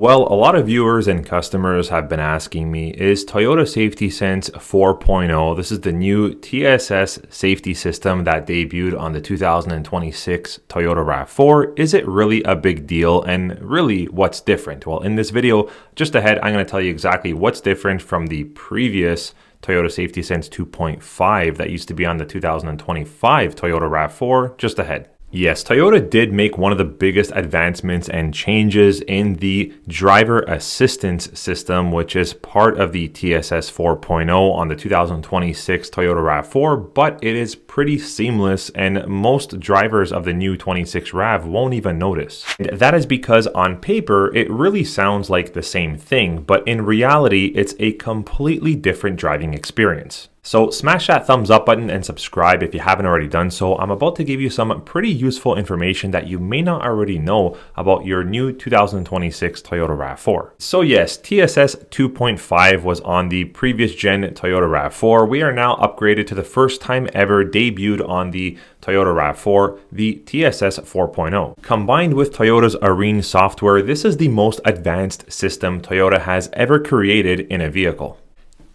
Well, a lot of viewers and customers have been asking me, is Toyota Safety Sense 4.0, this is the new TSS safety system that debuted on the 2026 Toyota RAV4, is it really a big deal and really what's different? Well, in this video, just ahead, I'm going to tell you exactly what's different from the previous Toyota Safety Sense 2.5 that used to be on the 2025 Toyota RAV4, just ahead. Yes, Toyota did make one of the biggest advancements and changes in the driver assistance system, which is part of the TSS 4.0 on the 2026 Toyota RAV4, but it is pretty seamless and most drivers of the new 26 RAV won't even notice. And that is because on paper, it really sounds like the same thing, but in reality, it's a completely different driving experience. So smash that thumbs up button and subscribe if you haven't already done so. I'm about to give you some pretty useful information that you may not already know about your new 2026 Toyota RAV4. So yes, TSS 2.5 was on the previous gen Toyota RAV4. We are now upgraded to the first time ever debuted on the Toyota RAV4, the TSS 4.0. Combined with Toyota's Arene software, this is the most advanced system Toyota has ever created in a vehicle.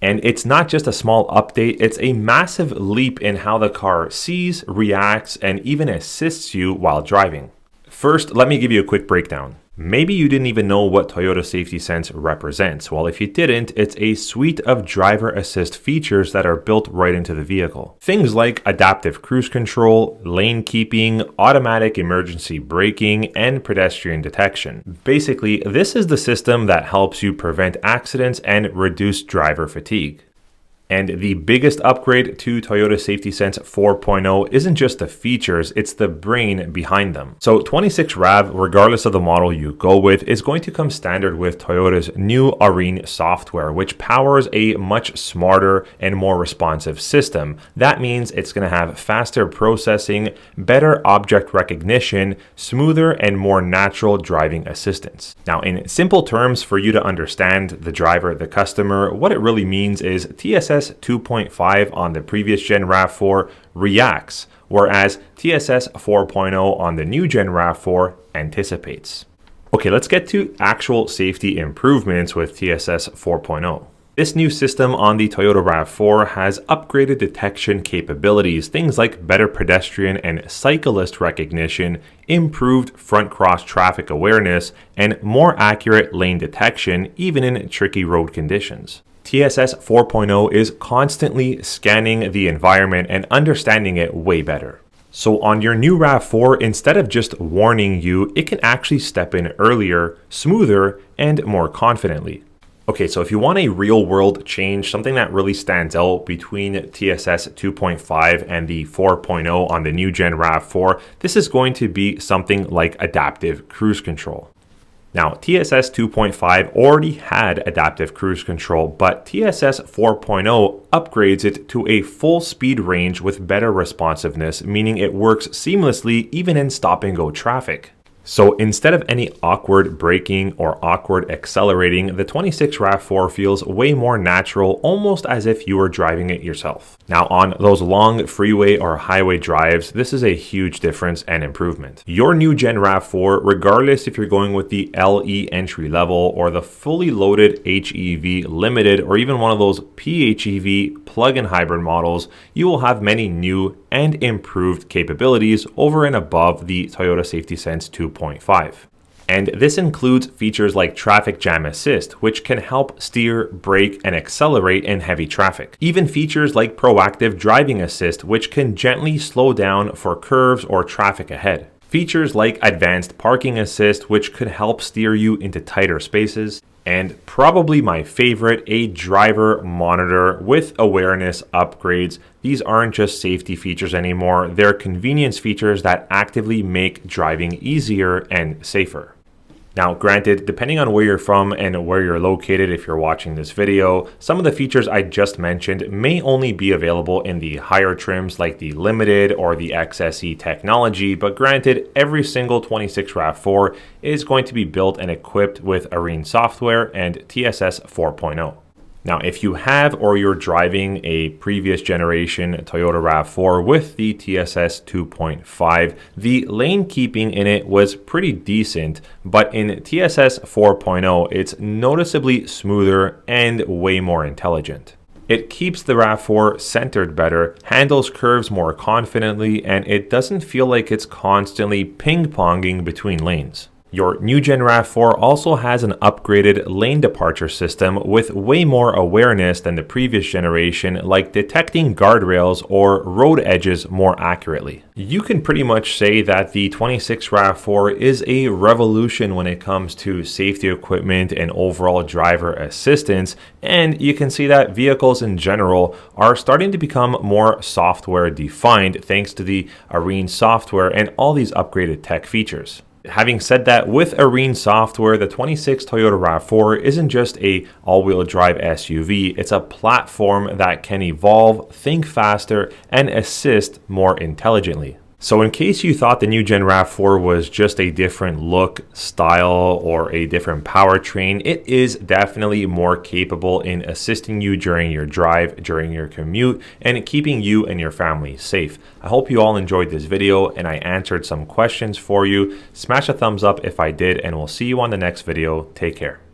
And it's not just a small update, it's a massive leap in how the car sees, reacts, and even assists you while driving. First, let me give you a quick breakdown. Maybe you didn't even know what Toyota Safety Sense represents. Well, if you didn't, it's a suite of driver assist features that are built right into the vehicle. Things like adaptive cruise control, lane keeping, automatic emergency braking, and pedestrian detection. Basically, this is the system that helps you prevent accidents and reduce driver fatigue. And the biggest upgrade to Toyota Safety Sense 4.0 isn't just the features, it's the brain behind them. So 26 RAV, regardless of the model you go with, is going to come standard with Toyota's new Arene software, which powers a much smarter and more responsive system. That means it's going to have faster processing, better object recognition, smoother and more natural driving assistance. Now, in simple terms, for you to understand the driver, the customer, what it really means is TSS 2.5 on the previous gen RAV4 reacts, whereas TSS 4.0 on the new gen RAV4 anticipates. Okay, let's get to actual safety improvements with TSS 4.0. This new system on the Toyota RAV4 has upgraded detection capabilities, things like better pedestrian and cyclist recognition, improved front cross traffic awareness, and more accurate lane detection even in tricky road conditions. TSS 4.0 is constantly scanning the environment and understanding it way better. So on your new RAV4, instead of just warning you, it can actually step in earlier, smoother, and more confidently. Okay, so if you want a real world change, something that really stands out between TSS 2.5 and the 4.0 on the new gen RAV4, this is going to be something like adaptive cruise control. Now, TSS 2.5 already had adaptive cruise control, but TSS 4.0 upgrades it to a full speed range with better responsiveness, meaning it works seamlessly even in stop-and-go traffic. So instead of any awkward braking or awkward accelerating, the 26 RAV4 feels way more natural, almost as if you were driving it yourself. Now on those long freeway or highway drives, this is a huge difference and improvement. Your new gen RAV4, regardless if you're going with the LE entry level or the fully loaded HEV limited or even one of those PHEV plug-in hybrid models, you will have many new and improved capabilities over and above the Toyota Safety Sense 2.5. And this includes features like traffic jam assist, which can help steer, brake, and accelerate in heavy traffic. Even features like proactive driving assist, which can gently slow down for curves or traffic ahead. Features like advanced parking assist, which could help steer you into tighter spaces. And probably my favorite, a driver monitor with awareness upgrades. These aren't just safety features anymore, they're convenience features that actively make driving easier and safer. Now, granted, depending on where you're from and where you're located if you're watching this video, some of the features I just mentioned may only be available in the higher trims like the Limited or the XSE technology, but granted, every single 26 RAV4 is going to be built and equipped with Arene software and TSS 4.0. Now, if you have or you're driving a previous generation Toyota RAV4 with the TSS 2.5, the lane keeping in it was pretty decent, but in TSS 4.0, it's noticeably smoother and way more intelligent. It keeps the RAV4 centered better, handles curves more confidently, and it doesn't feel like it's constantly ping-ponging between lanes. Your new Gen RAV4 also has an upgraded lane departure system with way more awareness than the previous generation, like detecting guardrails or road edges more accurately. You can pretty much say that the 26 RAV4 is a revolution when it comes to safety equipment and overall driver assistance, and you can see that vehicles in general are starting to become more software defined thanks to the Arene software and all these upgraded tech features. Having said that, with Arene software, the 26 Toyota RAV4 isn't just a all-wheel drive SUV, it's a platform that can evolve, think faster, and assist more intelligently. So in case you thought the new Gen RAV4 was just a different look, style, or a different powertrain, it is definitely more capable in assisting you during your drive, during your commute, and keeping you and your family safe. I hope you all enjoyed this video and I answered some questions for you. Smash a thumbs up if I did, and we'll see you on the next video. Take care.